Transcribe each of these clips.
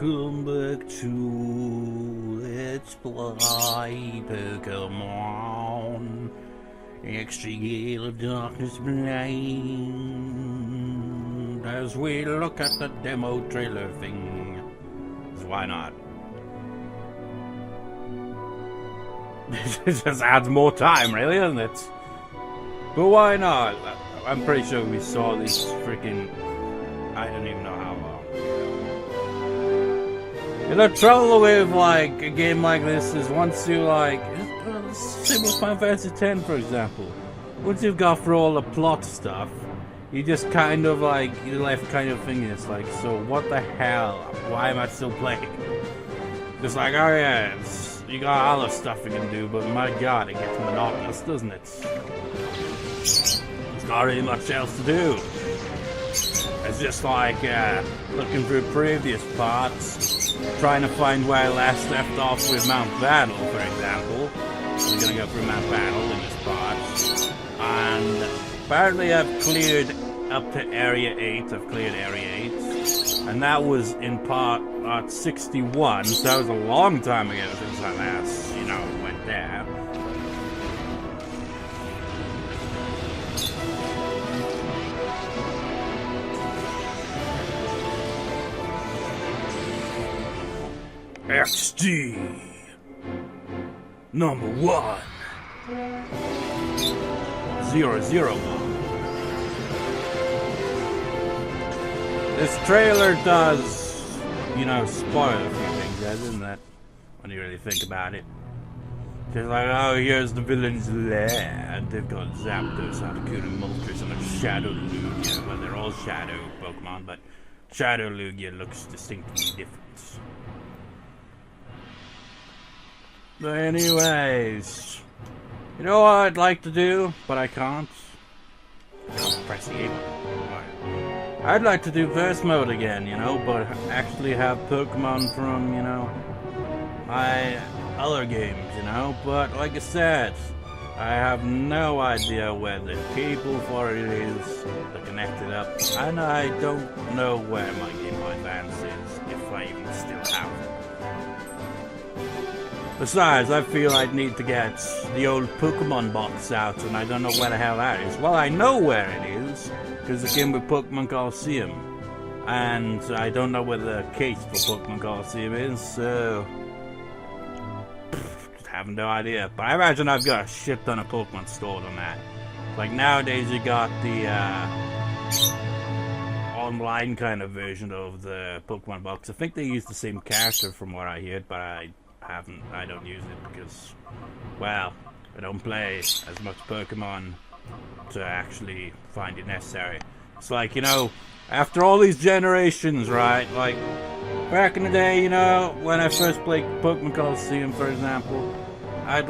Welcome back to Let's Play Pokemon Extra Gale of Darkness Blind as we look at the demo trailer thing. Why not? It just adds more time, really, doesn't it? But why not? I'm pretty sure we saw these freaking... I don't even know how long. And the trouble with, like, a game like this is once you, like... Same with Final Fantasy X, for example. Once you've got through all the plot stuff, you just kind of, like, you're left kind of thinking, it's like, so what the hell? Why am I still playing? Just like, oh yeah, you got all the stuff you can do, but my god, it gets monotonous, doesn't it? There's not really much else to do. It's just like looking through previous parts, trying to find where I last left off with Mount Battle, for example. We're gonna go through Mount Battle in this part. And apparently I've cleared up to Area 8, I've cleared Area 8. And that was in part 61, so that was a long time ago since I last, went there. XD number 1 001. This trailer does, spoil a few things, doesn't it? When you really think about it. Just like, oh, here's the villain's lair. They've got Zapdos, Articuno, Moltres, and a Shadow Lugia. Well, they're all Shadow Pokemon, but Shadow Lugia looks distinctly different. But anyways, you know what I'd like to do, but I can't? Press the A button. I'd like to do Verse Mode again, but actually have Pokemon from, my other games, But like I said, I have no idea where the cable for it is to connect it up, and I don't know where my Game Boy Advance is, if I even still have it. Besides, I feel I'd need to get the old Pokemon box out, and I don't know where the hell that is. Well, I know where it is, because it came with Pokemon Coliseum. And I don't know where the case for Pokemon Coliseum is, so... just have no idea. But I imagine I've got a shit ton of Pokemon stored on that. Like, nowadays you got the, online kind of version of the Pokemon box. I think they use the same character from what I heard, but I don't use it because, well, I don't play as much Pokemon to actually find it necessary. It's like, after all these generations, right? Like, back in the day, when I first played Pokemon Coliseum, for example, I'd,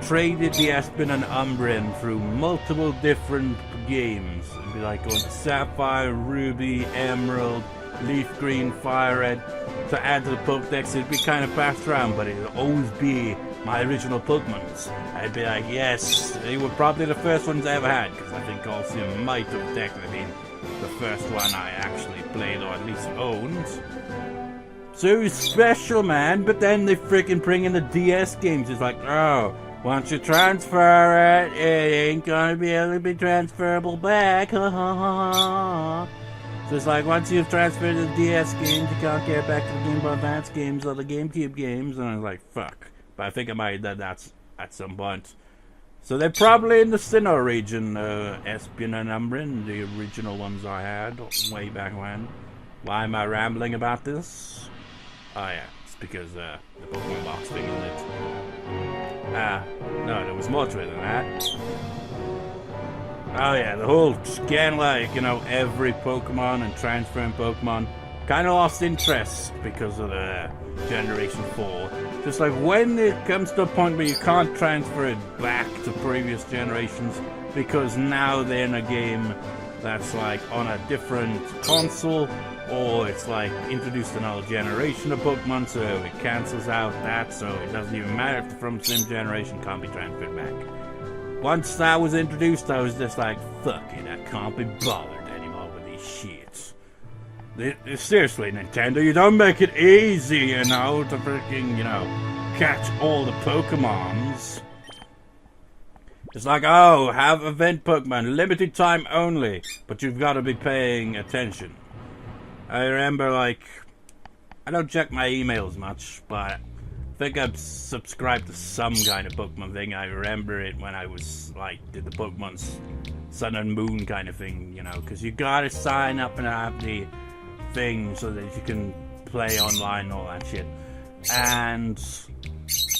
traded the Espin and Umbreon through multiple different games. It'd be like going to Sapphire, Ruby, Emerald, Leaf Green, Fire Red. To add to the Pokedex, it'd be kind of passed around, but it'd always be my original Pokemons. I'd be like, yes, they were probably the first ones I ever had, because I think Coliseum might have technically been the first one I actually played, or at least owned. So it was special, man, but then they freaking bring in the DS games. It's like, oh, once you transfer it, it ain't gonna be able to be transferable back, ha ha ha ha. So it's like, once you've transferred to the DS games, you can't get back to the Game Boy Advance games or the GameCube games, and I was like, fuck. But I think I might have done that at some point. So they're probably in the Sinnoh region, Espin and Umbreon, the original ones I had way back when. Why am I rambling about this? Oh yeah, it's because the Pokemon box thing, isn't it? No, there was more to it than that. Oh yeah, the whole scan, every Pokemon and transferring Pokemon kind of lost interest because of the Generation 4. Just like when it comes to a point where you can't transfer it back to previous generations because now they're in a game that's on a different console, or it's introduced another generation of Pokemon, so it cancels out that, so it doesn't even matter if they're from the same generation, can't be transferred back. Once that was introduced, I was just like, fuck it, I can't be bothered anymore with these shits. Seriously, Nintendo, you don't make it easy, you know, to freaking, you know, catch all the Pokemons. It's like, oh, have event Pokemon, limited time only, but you've got to be paying attention. I remember, like, I don't check my emails much, but I think I've subscribed to some kind of Pokemon thing. I remember it when I was, like, did the Pokemon Sun and Moon kind of thing, you know, because you gotta sign up and have the thing so that you can play online and all that shit. And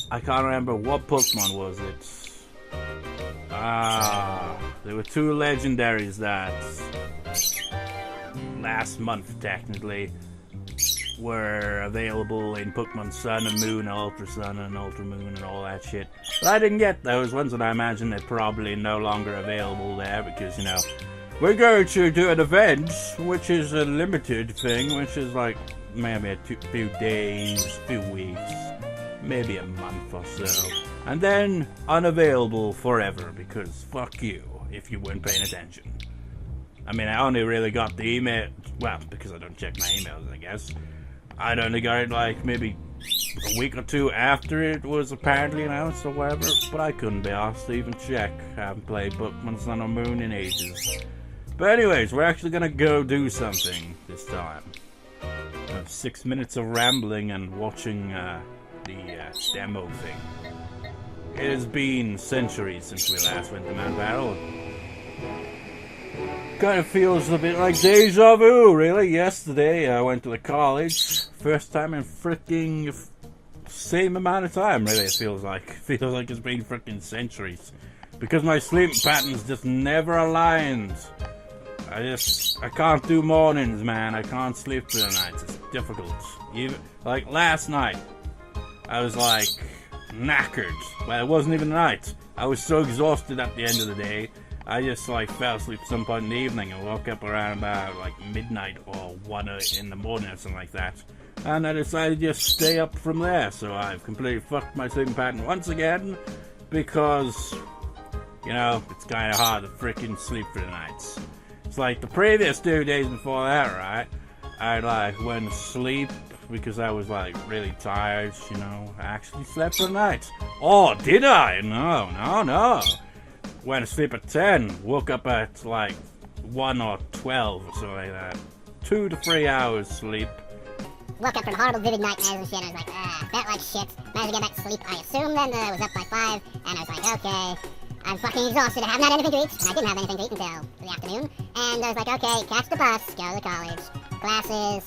I can't remember what Pokemon was it. There were two legendaries that last month technically were available in Pokemon Sun and Moon, Ultra Sun and Ultra Moon and all that shit. But I didn't get those ones, and I imagine they're probably no longer available there because, you know, we're going to do an event, which is a limited thing, which is like maybe a few days, few weeks, maybe a month or so. And then unavailable forever because fuck you if you weren't paying attention. I mean, I only really got the email, well, because I don't check my emails, I guess. I'd only got it like maybe a week or two after it was apparently announced or whatever, but I couldn't be asked to even check. I haven't played Pokemon Sun or Moon in ages. But anyways, we're actually gonna go do something this time. 6 minutes of rambling and watching the demo thing. It has been centuries since we last went to Mount Battle. Kind of feels a bit like deja vu, really. Yesterday I went to the college. First time in freaking same amount of time, really, it feels like. Feels like it's been freaking centuries. Because my sleep patterns just never aligned. I can't do mornings, man. I can't sleep through the nights. It's difficult. Even, like last night, I was like knackered. Well, it wasn't even night. I was so exhausted at the end of the day. I just like fell asleep at some point in the evening and woke up around about like midnight or 1 in the morning or something like that. And I decided to just stay up from there. So I've completely fucked my sleeping pattern once again because, you know, it's kind of hard to freaking sleep for the nights. It's like the previous 2 days before that, right? I like went to sleep because I was like really tired, you know. I actually slept for the night. Oh, did I? No. Went to sleep at 10, woke up at like 1 or 12 or something like that. 2 to 3 hours sleep. Woke up from horrible vivid nightmares and shit, and I was like, felt like shit. Managed to get back to sleep, I assumed then I was up by 5, and I was like, okay, I'm fucking exhausted, I haven't had anything to eat, and I didn't have anything to eat until the afternoon. And I was like, okay, catch the bus, go to the college. Classes,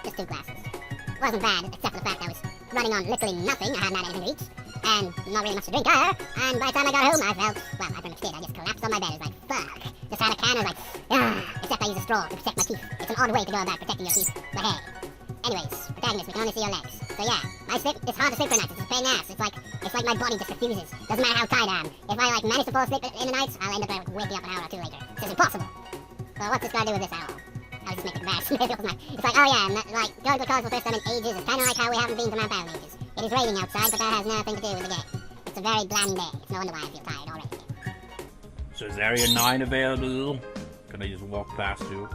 just 2 classes. It wasn't bad, except for the fact I was running on literally nothing, I hadn't had anything to eat. And not really much to drink either, and by the time I got home I felt, well, I pretty much did, I just collapsed on my bed, I was like, fuck. Just had a can, I was like, except I use a straw to protect my teeth. It's an odd way to go about protecting your teeth, but hey. Anyways, protagonist, we can only see your legs. So yeah, my sleep, it's hard to sleep for nights, it's a pain in the ass. It's like my body just refuses. Doesn't matter how tired I am. If I like manage to fall asleep in the night, I'll end up like waking up an hour or 2 later. It's just impossible. So what's this got to do with this at all? I was just making it bad. It's like, oh yeah, like going to college for the first time in ages is kind of like how we haven't been to Mount Battle in ages. It is raining outside, but that has nothing to do with the game. It's a very bland day. It's no wonder why I feel tired already. So is Area 9 available? Can I just walk past you?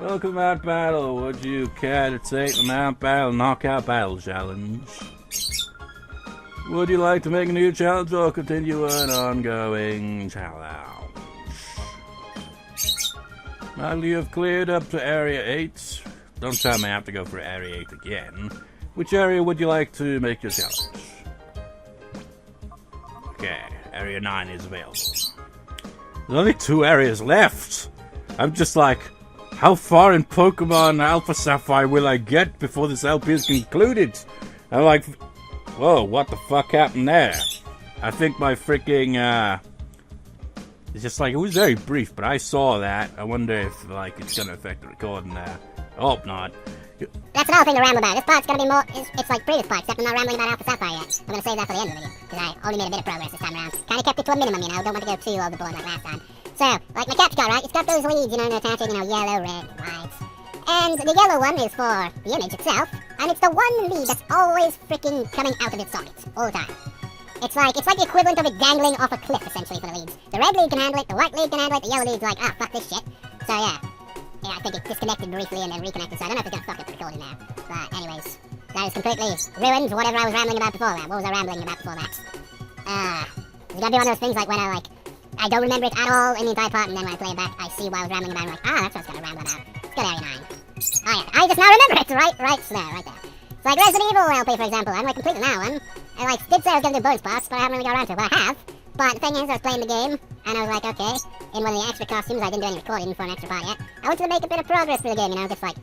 Welcome to Mount Battle. Would you care to take the Mount Battle Knockout Battle Challenge? Would you like to make a new challenge or continue an ongoing challenge? Now you have cleared up to Area 8. Don't tell me I have to go for Area 8 again. Which area would you like to make your challenge? Okay, Area 9 is available. There's only 2 areas left. I'm just like, how far in Pokemon Alpha Sapphire will I get before this LP is concluded? I'm like, whoa, what the fuck happened there? I think my freaking, it's just like, it was very brief, but I saw that. I wonder if, like, it's gonna affect the recording there. I hope not. That's another thing to ramble about. This part's gonna be more, it's like previous parts, except I'm not rambling about Alpha Sapphire yet. I'm gonna save that for the end of the video, because I only made a bit of progress this time around. Kinda kept it to a minimum, you know, don't want to go too overboard like last time. So, like my capture card, right? It's got those leads, you know, to attach it, you know, yellow, red, white. And the yellow one is for the image itself, and it's the one lead that's always freaking coming out of its socket, all the time. It's like the equivalent of it dangling off a cliff, essentially, for the leads. The red lead can handle it, the white lead can handle it, the yellow lead's like, ah, fuck this shit. So yeah. I think it disconnected briefly and then reconnected, so I don't know if it's gonna fuck up the recording now. But anyways, that is completely ruined whatever I was rambling about before that. What was I rambling about before that? It's gonna be one of those things like when I don't remember it at all in the entire part, and then when I play it back, I see what I was rambling about, and I'm like, that's what I was gonna ramble about. It's got Area 9. Oh yeah, I just now remember it! Right there, right there. It's like Resident Evil LP, for example. I'm like completing that one. I did say I was gonna do bonus parts, but I haven't really got around to it. Well, I have. But the thing is, I was playing the game, and I was like, okay, in one of the extra costumes, I didn't do any recording for an extra part yet. I wanted to make a bit of progress for the game, just like,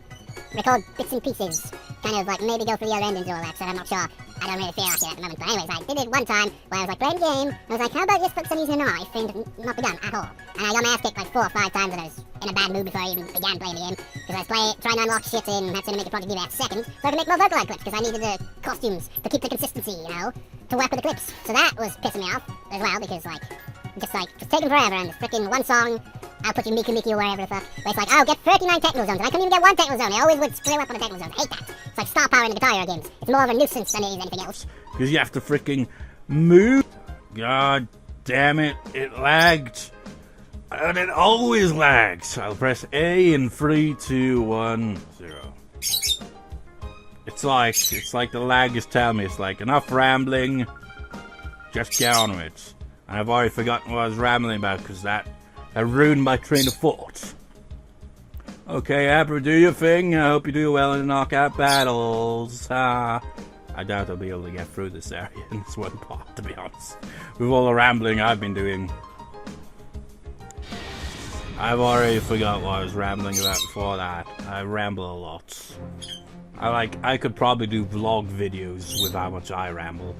record bits and pieces. Kind of like, maybe go through the other endings or all that, so I'm not sure. I don't really feel like it at the moment. But anyways, I did it one time, where I was like, playing the game, and I was like, how about just put some using a knife, and not be done at all. And I got my ass kicked like 4 or 5 times, and I was in a bad mood before I even began playing the game. Because I was trying to unlock shit in Hatsune Miku Project Diva at second, so I could make more Vocaloid clips, because I needed the costumes to keep the consistency, to work with the clips. So that was pissing me off, as well, because just taking forever, and the freaking one song, I'll put you Miku Miku or wherever the fuck, where it's like, oh, get 39 techno zones, and I couldn't even get one techno zone. I always would screw up on the techno zone. I hate that. It's like star power in the Guitar Hero games. It's more of a nuisance than it is anything else. Because you have to freaking move. God damn it, it lagged. And it always lags. I'll press A in 3, 2, 1, 0. It's like the lag is telling me, it's like, enough rambling, just get on with it. And I've already forgotten what I was rambling about, because that ruined my train of thought. Okay, Abra, do your thing. I hope you do well in the knockout battles. I doubt I'll be able to get through this area in this one part, to be honest. With all the rambling I've been doing. I've already forgot what I was rambling about before that. I ramble a lot. I could probably do vlog videos with how much I ramble.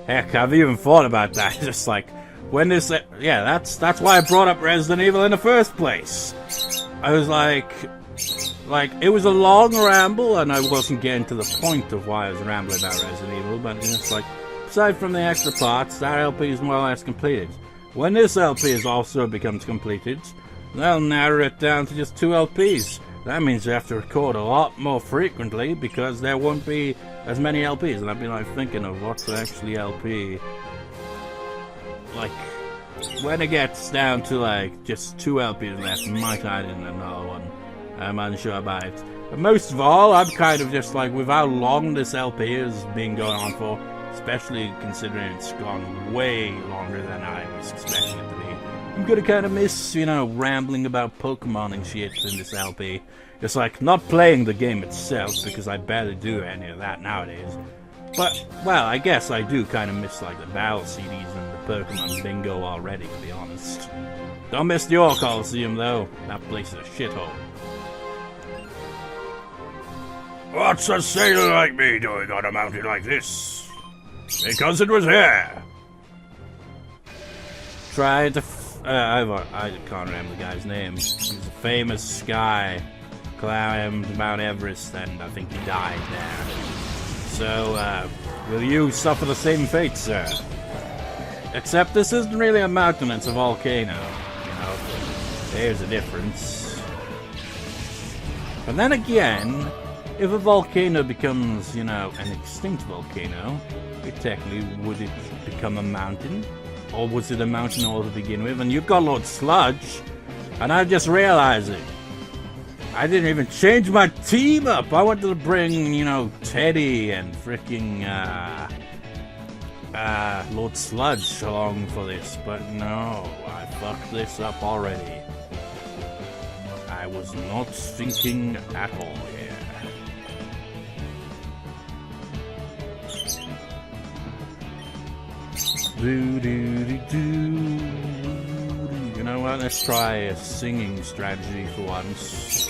Heck, I've even thought about that. Just like, when this... Yeah, that's why I brought up Resident Evil in the first place. I was like, it was a long ramble, and I wasn't getting to the point of why I was rambling about Resident Evil, but it's like, aside from the extra parts, that LP is more or less completed. When this LP is also becomes completed, they'll narrow it down to just 2 LPs. That means you have to record a lot more frequently, because there won't be as many LPs, and I've been thinking of what's actually LP. When it gets down to just 2 LPs left, might add in another one. I'm unsure about it. But most of all, I'm kind of just with how long this LP has been going on for, especially considering it's gone way longer than I was expecting it to be. I'm gonna kind of miss, rambling about Pokemon and shit in this LP. Just not playing the game itself, because I barely do any of that nowadays. But, well, I guess I do kind of miss, the battle CDs and the Pokemon bingo already, to be honest. Don't miss your Coliseum, though. That place is a shithole. What's a sailor like me doing on a mountain like this? Because it was here. Tried to... I can't remember the guy's name. He's a famous guy. Climbed Mount Everest, and I think he died there. So, will you suffer the same fate, sir? Except this isn't really a mountain, it's a volcano. There's a difference. But then again, if a volcano becomes, an extinct volcano, would it become a mountain? Or was it a mountain all to begin with? And you've got Lord Sludge, and I just realized it. I didn't even change my team up. I wanted to bring, Teddy and freaking, Lord Sludge along for this, but no, I fucked this up already. I was not thinking at all here. You know what, let's try a singing strategy for once.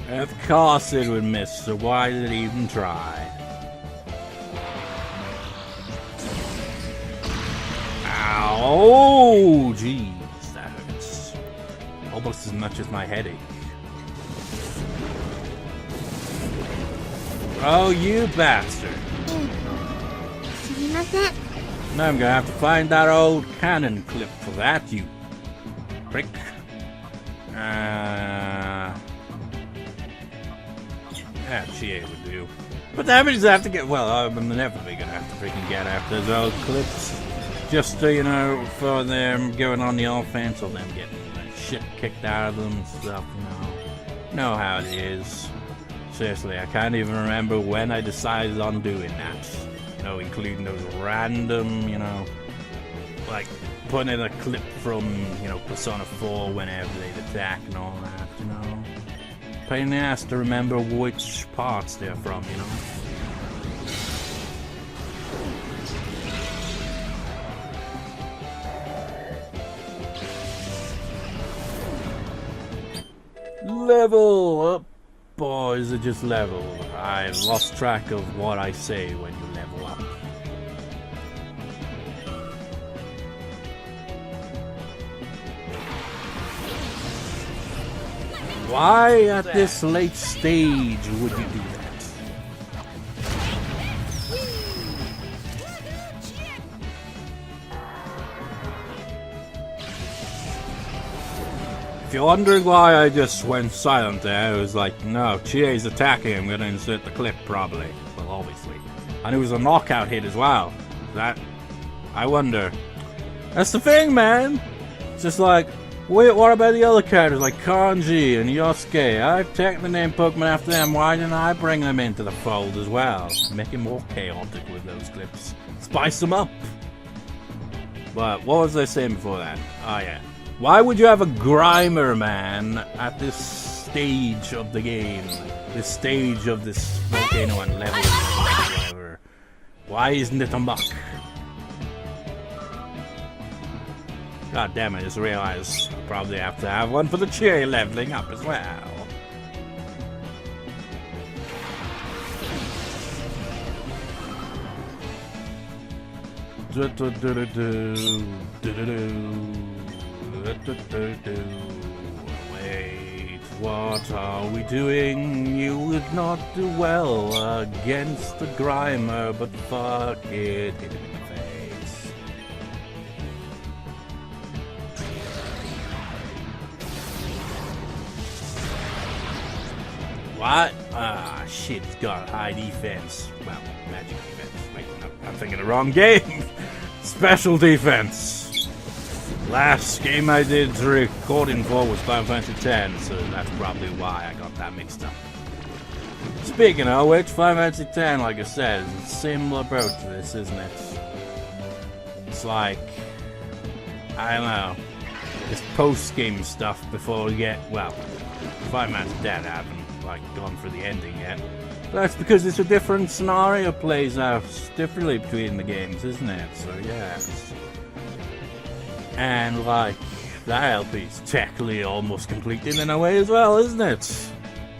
Of course it would miss, so why did it even try? Ow! Jeez, that hurts. Almost as much as my headache. Oh, you bastard! Something like that? Now I'm gonna have to find that old cannon clip for that, you prick. That GA would do. But that means I have to get, well, I'm inevitably gonna have to freaking get after those clips. Just to, you know, for them going on the offense or them getting shit kicked out of them and stuff, you know. You know how it is. Seriously, I can't even remember when I decided on doing that. You know, including those random, you know, like putting in a clip from, you know, Persona 4 whenever they'd attack and all that, you know. Pain in the ass to remember which parts they're from, you know. Level up, or is it just level? I lost track of what I say when you level up. Why at this late stage would you do that? If you're wondering why I just went silent there, it was like, no, Chie's attacking, I'm gonna insert the clip probably. Well, obviously. And it was a knockout hit as well. That, I wonder. That's the thing, man! It's just like, wait, what about the other characters like Kanji and Yosuke? I've technically named Pokemon after them, why didn't I bring them into the fold as well? Make it more chaotic with those clips. Spice them up! But, what was I saying before that? Oh yeah. Why would you have a Grimer, man, at this stage of the game? This stage of this volcano and level, whatever. Why isn't it a muck? God damn it, I just realized I probably have to have one for the Chie leveling up as well. Wait, what are we doing? You would not do well against the Grimer, but fuck it, hit him in the face. What? Ah, shit, he's got high defense. Well, magic defense. Wait, no, I'm thinking the wrong game. Special defense. Last game I did recording for was Final Fantasy X, so that's probably why I got that mixed up. Speaking of which, Final Fantasy X, like I said, is a similar approach to this, isn't it? It's like, I don't know, this post-game stuff before we get, well, Final Fantasy X haven't, like, gone for the ending yet. That's because it's a different scenario plays out differently between the games, isn't it? So, yeah. And, like, that LP's technically almost completed in a way as well, isn't it?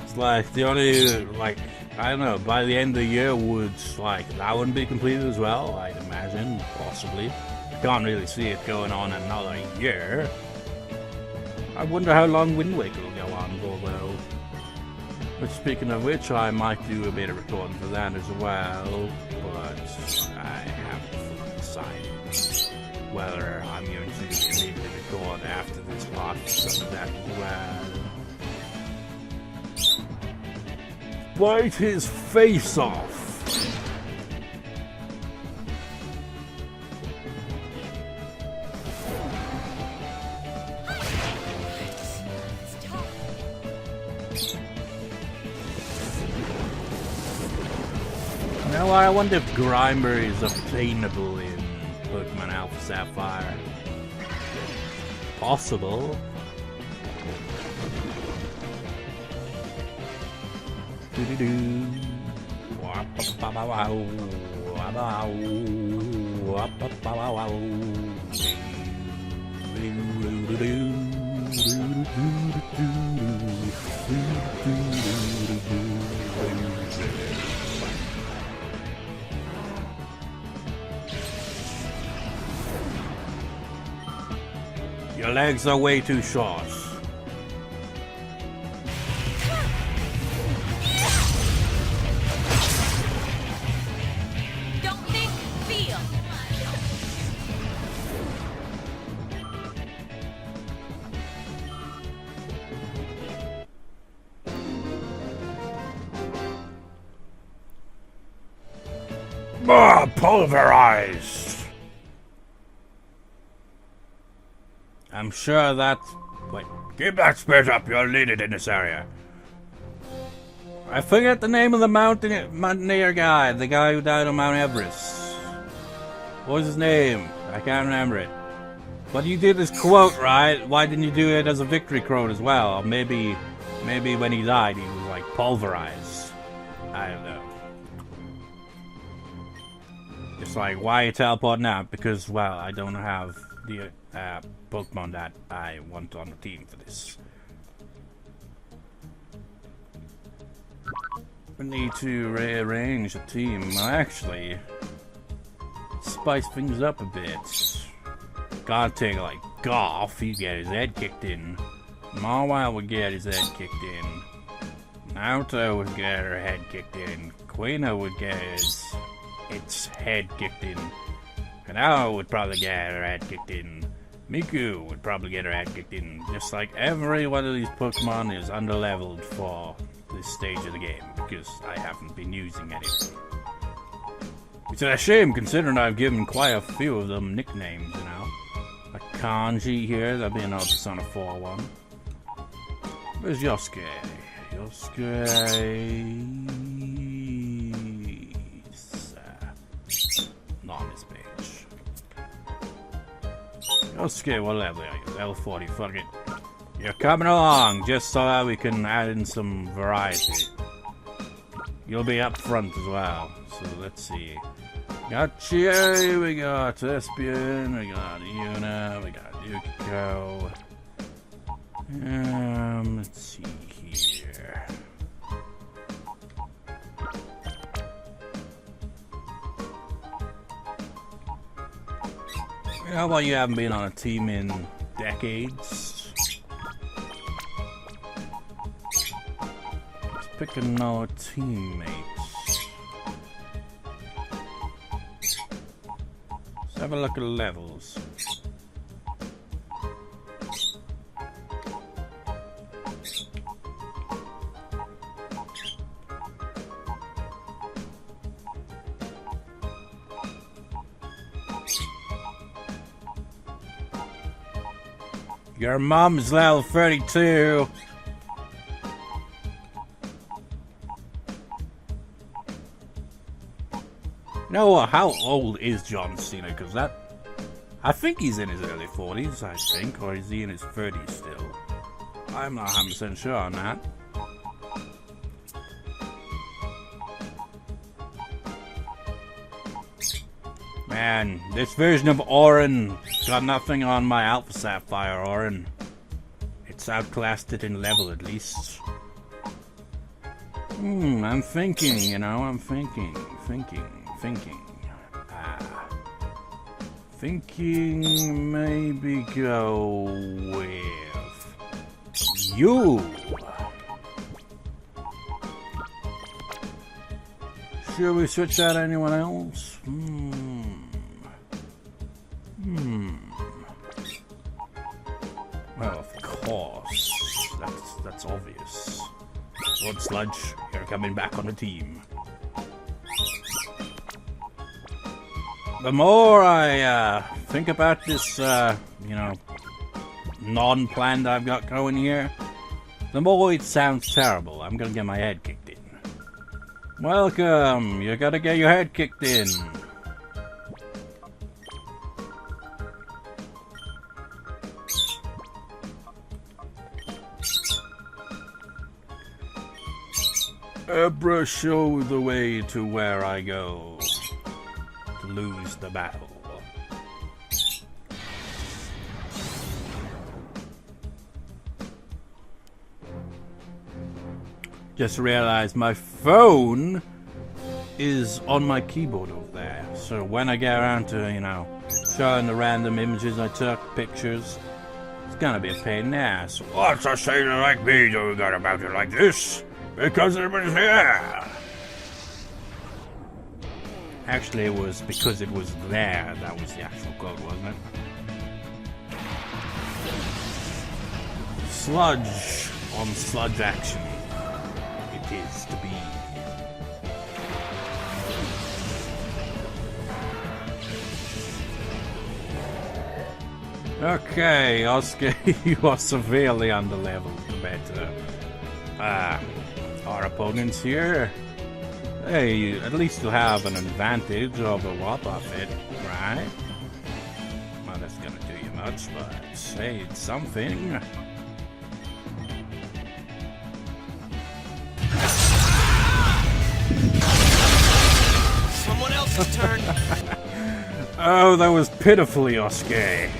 It's like, the only, like, I don't know, by the end of the year would, like, that one be completed as well? I'd imagine, possibly. Can't really see it going on another year. I wonder how long Wind Waker will go on for, though. But speaking of which, I might do a bit of recording for that as well, but I haven't fully decided whether I'm going to immediately record after this part for some of that as well. Bite his face off! Now I wonder if Grimer is obtainable in Pokemon Alpha Sapphire. Possible. Do-do-do. Wap-a-ba-ba-wow. Wap-a-wow. Wap-a-ba-ba-wow. Your legs are way too short. Don't think, feel. Oh, pulverized. I'm sure that... Wait, keep that spit up. You'll need it in this area. I forget the name of the mountaineer guy. The guy who died on Mount Everest. What was his name? I can't remember it. But you did this quote, right? Why didn't you do it as a victory quote as well? Or maybe when he died, he was like pulverized. I don't know. It's like, why are you teleporting out? Because, well, I don't have the Pokemon that I want on the team for this. We need to rearrange the team. Well, actually, spice things up a bit. Gotta take, like, Golf, he'd get his head kicked in. Mawile would get his head kicked in. Naruto would get her head kicked in. Quina would get its head kicked in. Kanao would probably get her head kicked in. Miku would probably get her head kicked in. Just like every one of these Pokemon is underleveled for this stage of the game, because I haven't been using any of them. It's a shame considering I've given quite a few of them nicknames, you know. A Kanji here, that'd be another Persona 4 one. Where's Yosuke? Yosuke... not on this page. Yosuke, what level are you? Level 40, fuck it. You're coming along, just so that we can add in some variety. You'll be up front as well, so let's see. Got Chie, we got Espion, we got Yuna, we got Yukiko. Let's see here. How about you haven't been on a team in decades? Let's pick another teammate. Let's have a look at levels. Your mom's level 32. No, how old is John Cena? Because I think he's in his early 40s, I think, or is he in his 30s still? I'm not 100% sure on that. Man, this version of Auron got nothing on my Alpha Sapphire Auron. It's outclassed it in level at least. I'm thinking, you know, I'm thinking. Thinking maybe go with you. Should we switch out anyone else? Well, of course. That's obvious. Lord Sludge, you're coming back on the team. The more I think about this, you know, non-planned I've got going here, the more it sounds terrible. I'm gonna get my head kicked in. Welcome! You gotta get your head kicked in. Abra, show the way to where I go. To lose the battle. Just realized my phone is on my keyboard over there. So when I get around to, you know, showing the random images I took, pictures, it's gonna be a pain in the ass. What's a sailor like me doing about it like this? Because it was here! Actually, it was because it was there. That was the actual code, wasn't it? Sludge on sludge action. It is to be. Okay, Oscar, you are severely underleveled compared to our opponents here. Hey, at least you'll have an advantage over Wobbuff it, right? Not that's gonna do you much, but hey, it's something. Someone else's turn. Oh, that was pitifully Oscar.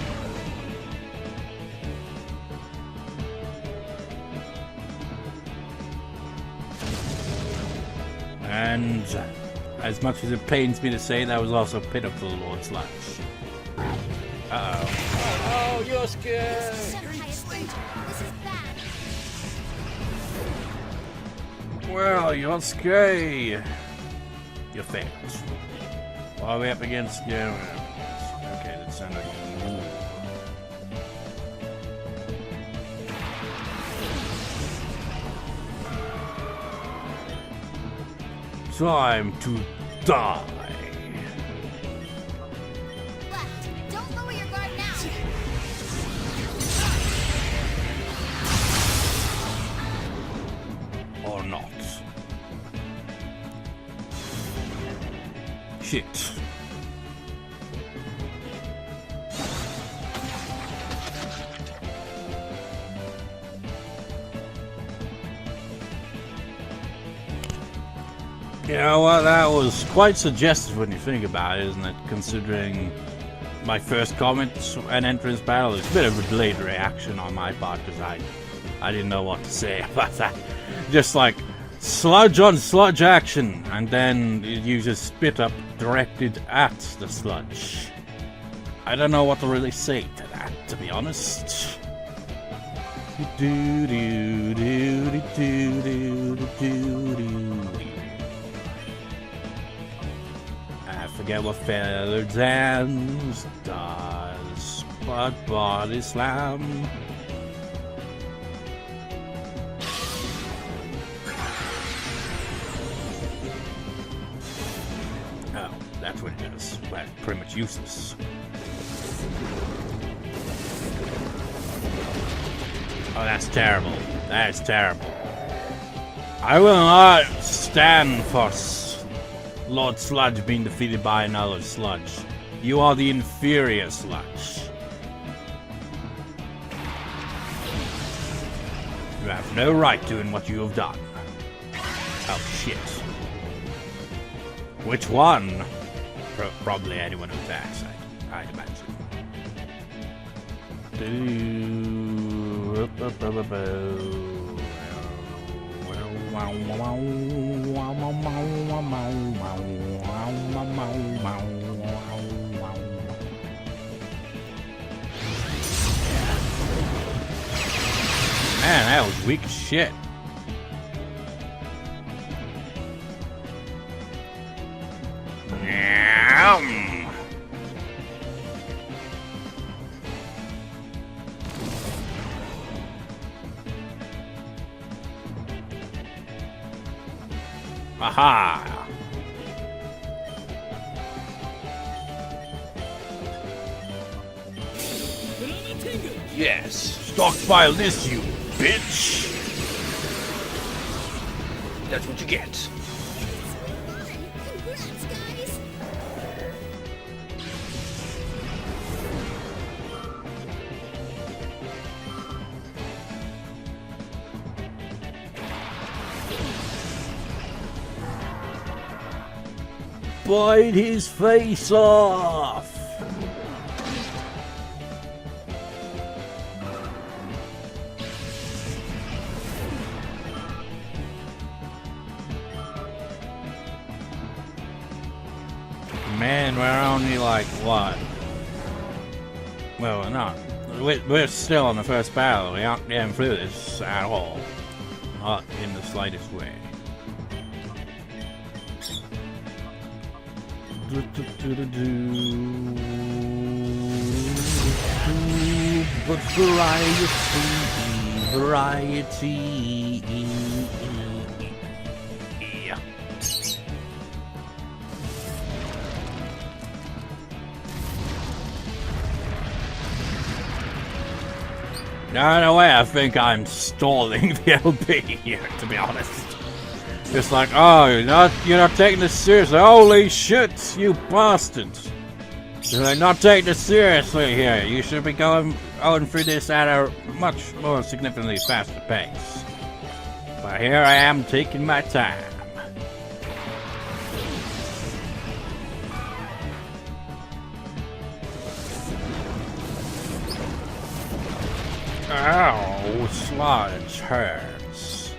And as much as it pains me to say, that was also pitiful, Lord Sludge. Uh-oh. Oh, Yosuke! Well, Yosuke, you failed. What are we up against? Yeah. Okay, that's sounded like time to die. Left. Don't lower your guard now. Or not. Shit. You know what, that was quite suggestive when you think about it, isn't it? Considering my first comment and entrance battle, it's a bit of a delayed reaction on my part because I didn't know what to say about that. Just like sludge on sludge action, and then it uses spit up directed at the sludge. I don't know what to really say to that, to be honest. Do do do do do do do do. I forget what feathered hands does, but body slam. Oh, that's what it does. Well, pretty much useless. Oh, that's terrible. That is terrible. I will not stand for Lord Sludge being defeated by another Sludge. You are the inferior Sludge. You have no right doing what you have done. Oh, shit. Which one? Probably anyone who attacks, I'd imagine. Man, that was weak as shit. Aha! Yes, stockpile this, you bitch! That's what you get. Congrats, guys. Bite his face off! Man, we're only like, what? Well, we're not. We're still in the first battle. We aren't getting through this at all. Not in the slightest way. But variety. Yeah. No, no way, I think I'm stalling the LP here, to be honest. It's like, oh, you're not taking this seriously. Holy shit, you bastards. You're not taking this seriously here. You should be going through this at a much more significantly faster pace. But here I am taking my time. Ow, sludge hurts.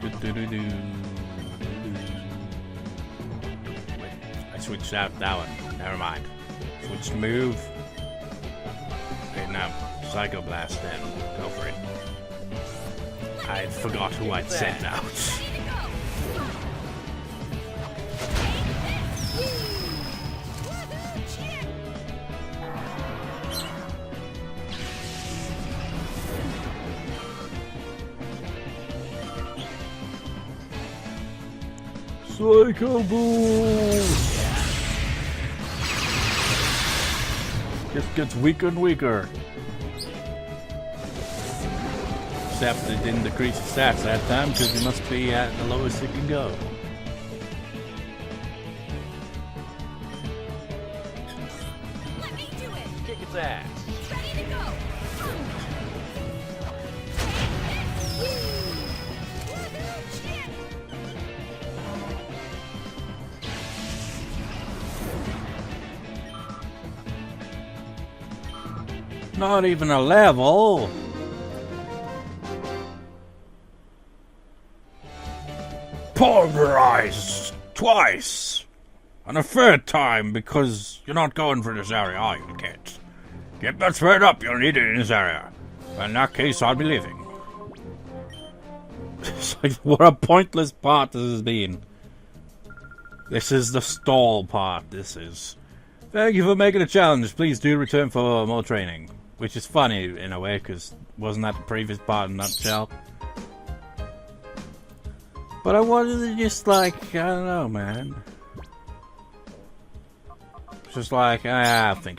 Wait, I switched out that one. Never mind. Switch move. Okay, now Psycho Blast then. Go for it. I forgot who I'd sent out. Psycho Boost! Just gets weaker and weaker. Except it didn't decrease the stats that time because it must be at the lowest it can go. Let me do it. Kick its ass. Ready to go. Not even a level. Pulverized twice. And a third time because you're not going for this area, are you, kids? Get that thread up, you'll need it in this area. In that case, I'll be leaving. It's like, what a pointless part this has been. This is the stall part, this is. Thank you for making a challenge. Please do return for more training. Which is funny, in a way, because wasn't that the previous part in a nutshell? But I wanted to just, like, I don't know, man. Just like, I think,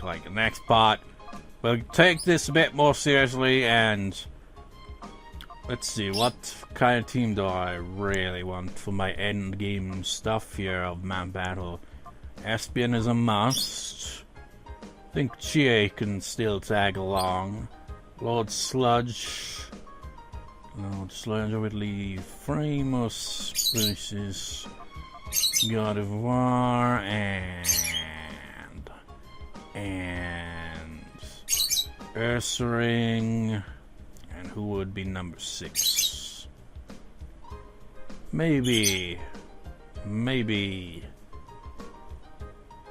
like, the next part, we'll take this a bit more seriously, and let's see, what kind of team do I really want for my end game stuff here of Man Battle? Espion is a must. I think Chie can still tag along. Lord Sludge would leave. Framus versus God of War and Ursaring. And who would be number 6? Maybe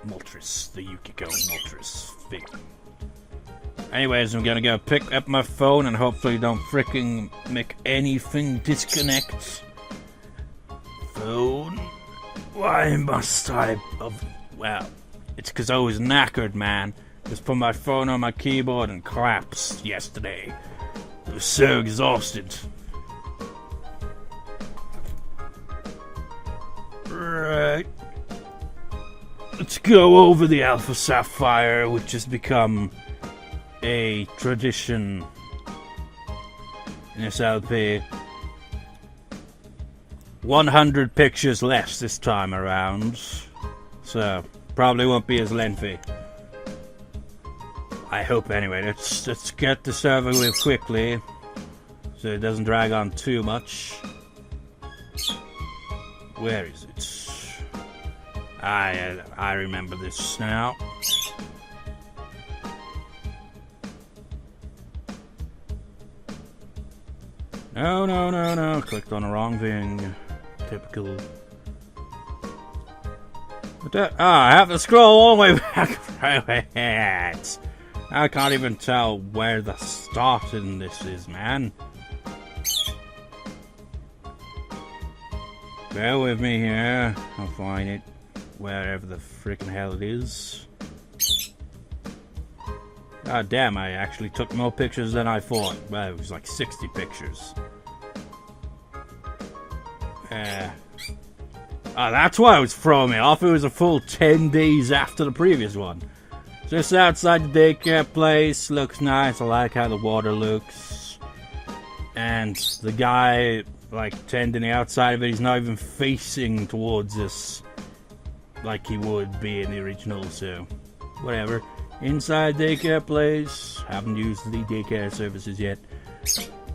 Moltres, the Yukiko Moltres thing. Anyways, I'm gonna go pick up my phone and hopefully don't fricking make anything disconnect. Phone? Why must I well, it's because I was knackered, man. Just put my phone on my keyboard and collapsed yesterday. I was so exhausted. Right. Let's go over the Alpha Sapphire, which has become a tradition in this LP. 100 pictures less this time around, so probably won't be as lengthy. I hope anyway. Let's get the server live quickly, so it doesn't drag on too much. Where is it? I remember this now. No. Clicked on the wrong thing. Typical. I have to scroll all the way back. I can't even tell where the start in this is, man. Bear with me here. I'll find it. Wherever the freaking hell it is. God damn, I actually took more pictures than I thought. Well, it was like 60 pictures. Oh, that's why it was throwing me off. It was a full 10 days after the previous one. Just outside the daycare place. Looks nice. I like how the water looks. And the guy, like, tending the outside of it, he's not even facing towards us like he would be in the original, so whatever. Inside daycare place. Haven't used the daycare services yet.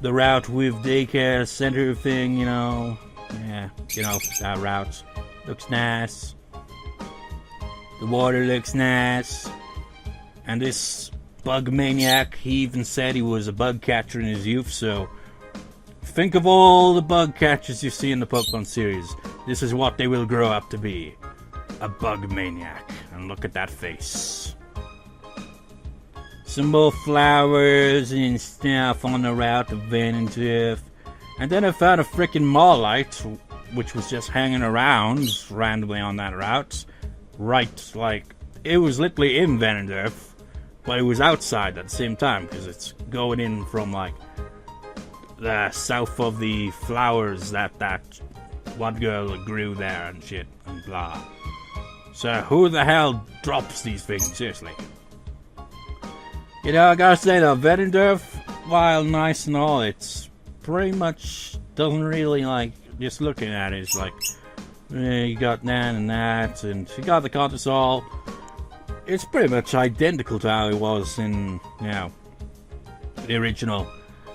The route with daycare center thing, you know. Yeah, you know, that route looks nice. The water looks nice. And this bug maniac, he even said he was a bug catcher in his youth, so think of all the bug catchers you see in the Pokemon series. This is what they will grow up to be. A bug maniac. And look at that face. Some more flowers and stuff on the route to Vanderturf. And then I found a freaking Marlite, which was just hanging around randomly on that route. Right, like, it was literally in Vanderturf, but it was outside at the same time, because it's going in from, like, the south of the flowers that one girl grew there and shit, and blah. So, who the hell drops these things, seriously? You know, I gotta say though, Vanderturf, while nice and all, it's pretty much doesn't really, like, just looking at it, it's like, you got that and that, and you got the Contasol. It's pretty much identical to how it was in, you know, the original.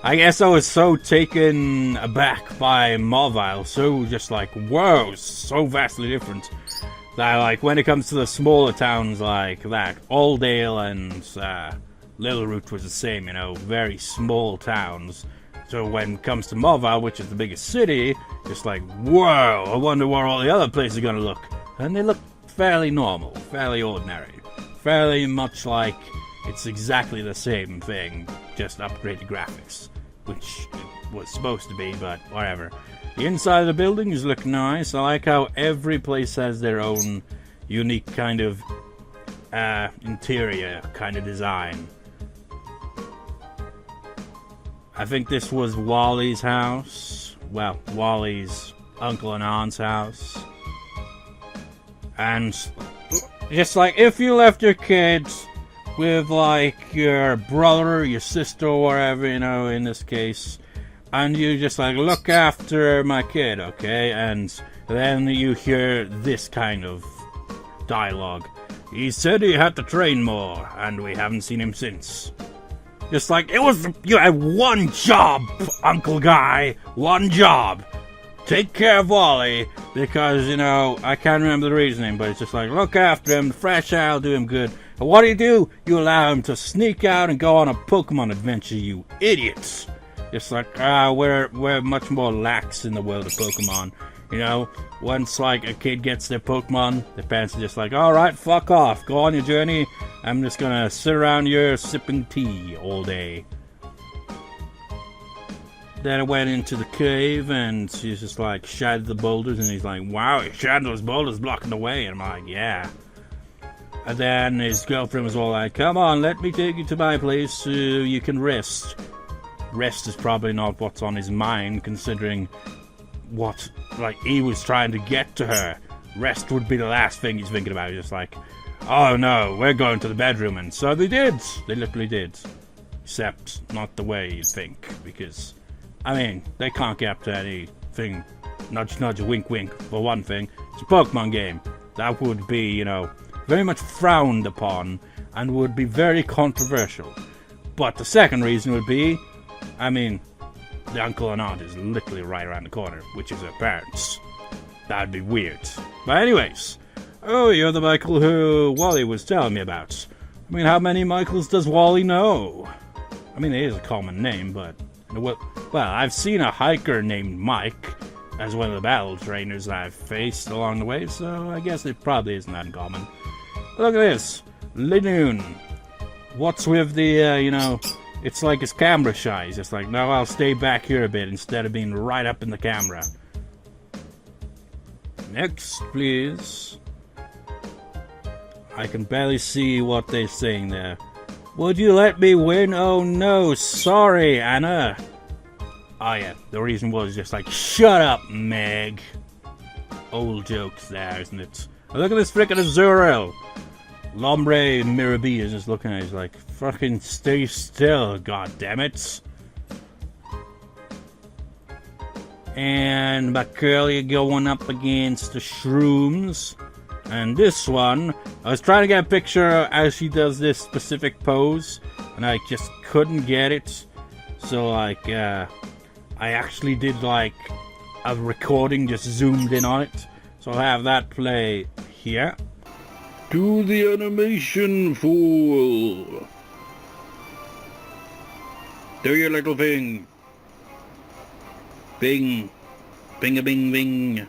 I guess I was so taken aback by Marvile, so just like, whoa, so vastly different. That, like, when it comes to the smaller towns like that, Aldale and Little Root was the same, you know, very small towns. So when it comes to Marvile, which is the biggest city, it's like, whoa, I wonder where all the other places are going to look. And they look fairly normal, fairly ordinary, fairly much like it's exactly the same thing, just upgraded graphics, which it was supposed to be, but whatever. The inside of the buildings look nice. I like how every place has their own unique kind of interior kind of design. I think this was Wally's house. Well, Wally's uncle and aunt's house. And just like, if you left your kids with, like, your brother or your sister or whatever, you know, in this case, and you just, like, look after my kid, okay? And then you hear this kind of dialogue. He said he had to train more, and we haven't seen him since. Just like, you had one job, Uncle Guy, one job. Take care of Wally, because, you know, I can't remember the reasoning, but it's just like, look after him, the fresh air will do him good. And what do? You allow him to sneak out and go on a Pokemon adventure, you idiots. Just like, we're much more lax in the world of Pokemon. You know, once, like, a kid gets their Pokemon, the parents are just like, alright, fuck off, go on your journey. I'm just gonna sit around here sipping tea all day. Then I went into the cave, and she's just like, shattered the boulders, and he's like, wow, you shattered those boulders blocking the way. And I'm like, yeah. And then his girlfriend was all like, come on, let me take you to my place so you can rest. Rest is probably not what's on his mind, considering what, like, he was trying to get to her. Rest would be the last thing he's thinking about. He's just like, oh no, we're going to the bedroom. And so they did. They literally did. Except not the way you'd think, because, I mean, they can't get up to anything. Nudge, nudge, wink, wink, for one thing. It's a Pokemon game. That would be, you know, very much frowned upon and would be very controversial. But the second reason would be, I mean, the uncle and aunt is literally right around the corner, which is her parents. That'd be weird. But anyways, oh, you're the Michael who Wally was telling me about. I mean, how many Michaels does Wally know? I mean, it is a common name, but, well, I've seen a hiker named Mike as one of the battle trainers that I've faced along the way, so I guess it probably isn't that uncommon. But look at this. Linoon. What's with the, you know, it's like his camera shy. He's just like, no, I'll stay back here a bit instead of being right up in the camera. Next, please. I can barely see what they're saying there. Would you let me win? Oh no, sorry, Anna. Oh yeah, the reason was just like, shut up, Meg. old jokes there, isn't it? Oh, look at this frickin' Azuriel. Lombre Mirabi is just looking at it, he's like, fucking stay still, goddammit. And Curly going up against the Shrooms. And this one, I was trying to get a picture as she does this specific pose, and I just couldn't get it. So, like, I actually did, like, a recording just zoomed in on it. So I'll have that play here. Do the animation, fool. Do your little thing. Bing. Bing a bing bing.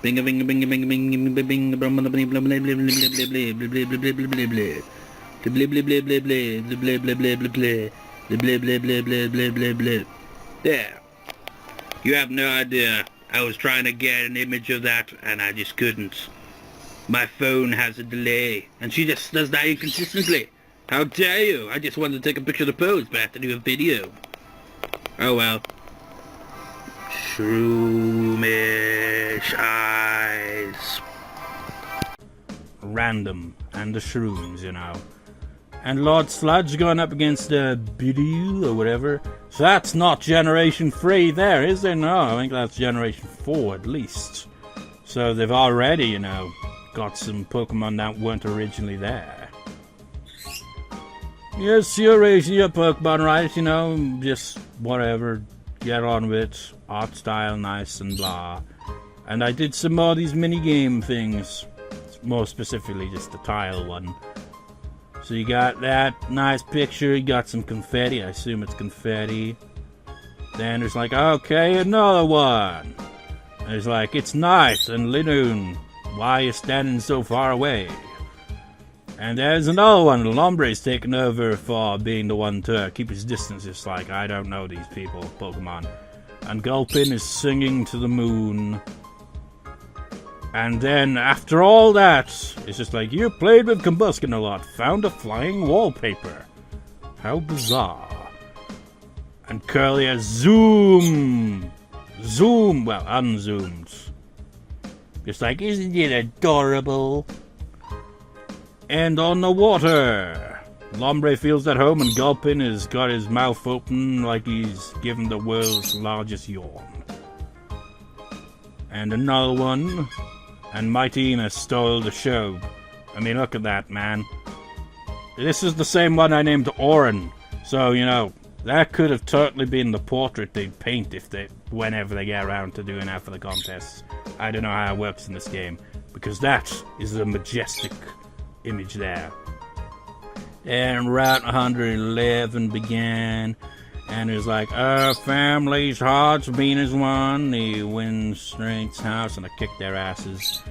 Bing a bing a bing a bing a bing a bing a bing a blah blah blah blah blah blah blah blah blah blah blah blah blah blah blah. The blah blah blah blah blah blah blah blah blah blah. The blah blah blah blah blah blah blah. There. You have no idea. I was trying to get an image of that and I just couldn't. My phone has a delay, and she just does that inconsistently. How dare you? I just wanted to take a picture of the pose, but I have to do a video. Oh well. Shroomish eyes. Random, and the shrooms, you know. And Lord Sludge going up against Bidoo or whatever. So that's not Generation 3 there, is there? No, I think that's Generation 4 at least. So they've already, you know, got some Pokemon that weren't originally there. Yes, you're raising your Pokemon, right? You know, just whatever. Get on with it. Art style, nice and blah. And I did some more of these mini-game things. More specifically, just the tile one. So you got that nice picture. You got some confetti. I assume it's confetti. Then there's like, okay, another one. And it's like, it's nice. And Linoon, why are you standing so far away? And there's another one. Lombre's taken over for being the one to keep his distance. It's like, I don't know these people, Pokemon. And Gulpin is singing to the moon. And then, after all that, it's just like, you played with Combuskin a lot. Found a flying wallpaper. How bizarre. And Curly has zoom. Zoom. Well, unzoomed. Just like, isn't it adorable? And on the water, Lombre feels at home and Gulpin has got his mouth open like he's given the world's largest yawn. And another one, and Mighty Ina stole the show. I mean, look at that, man. This is the same one I named Orin. So, you know, that could have totally been the portrait they'd paint whenever they get around to doing that for the contests. I don't know how it works in this game, because that is a majestic image there. And Route 111 began, and it's like, our family's hearts beat as one. The Wind Strength's house, and I kicked their asses.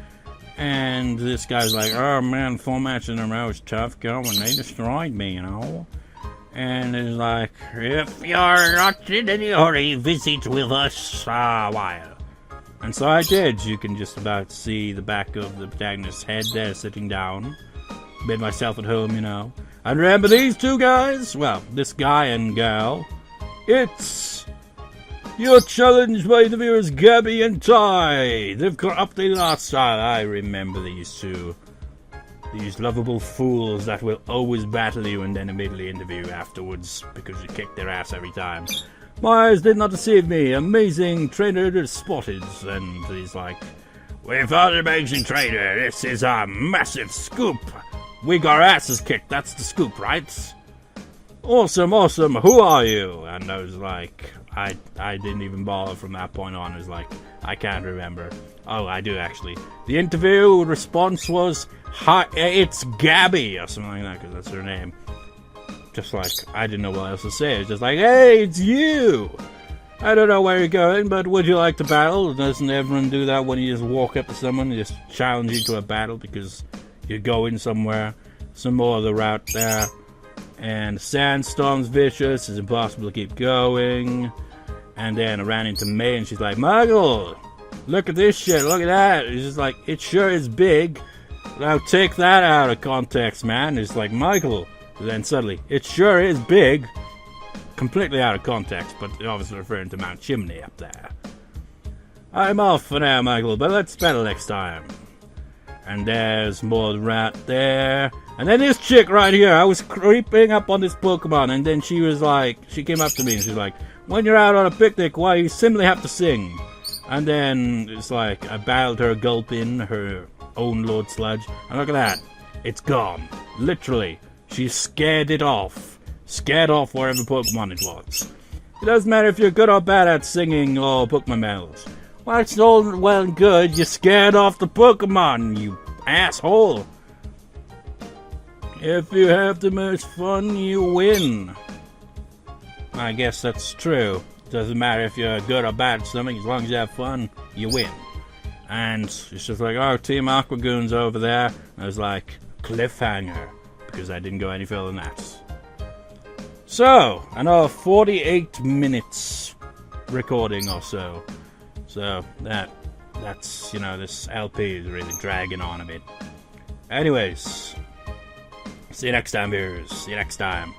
And this guy's like, oh man, 4 matches in a row is tough going. They destroyed me, you know. And it's like, if you're not in any hurry, visit with us a while. And so I did. You can just about see the back of the protagonist's head there sitting down. Made myself at home, you know. And remember these two guys? Well, this guy and gal. It's your challenge by the viewers, Gabby and Ty. They've got updated art style. I remember these two. These lovable fools that will always battle you and then immediately interview afterwards because you kick their ass every time. My eyes did not deceive me. Amazing trainer spotted. And he's like, we found an amazing trainer. This is a massive scoop. We got our asses kicked. That's the scoop, right? Awesome, awesome. Who are you? And I was like, I didn't even bother from that point on. I was like, I can't remember. Oh, I do actually. The interview response was, hi, it's Gabby, or something like that, because that's her name. Just like, I didn't know what else to say. It's just like, hey, it's you! I don't know where you're going, but would you like to battle? Doesn't everyone do that when you just walk up to someone and just challenge you to a battle because you're going somewhere? Some more of the route there. And Sandstorm's vicious. It's impossible to keep going. And then I ran into May and she's like, Michael, look at this shit. Look at that. It's just like, it sure is big. Now take that out of context, man. It's like, Michael. And then suddenly, it sure is big. Completely out of context, but obviously referring to Mount Chimney up there. I'm off for now, Michael, but let's battle next time. And there's more rat there. And then this chick right here, I was creeping up on this Pokemon, and then she was like, she came up to me and she was like, when you're out on a picnic, why you simply have to sing? And then it's like, I battled her, gulping her own Lord Sludge, and look at that, it's gone. Literally, she scared it off. Scared off wherever Pokemon it was. It doesn't matter if you're good or bad at singing or Pokemon battles. Well, it's all well and good, you scared off the Pokemon, you asshole. If you have the most fun, you win. I guess that's true. Doesn't matter if you're good or bad at something, as long as you have fun, you win. And it's just like, oh, Team Aquagoon's over there. And I was like, cliffhanger, because I didn't go any further than that. So, another 48 minutes recording or so. So, that's, you know, this LP is really dragging on a bit. Anyways, see you next time, viewers. See you next time.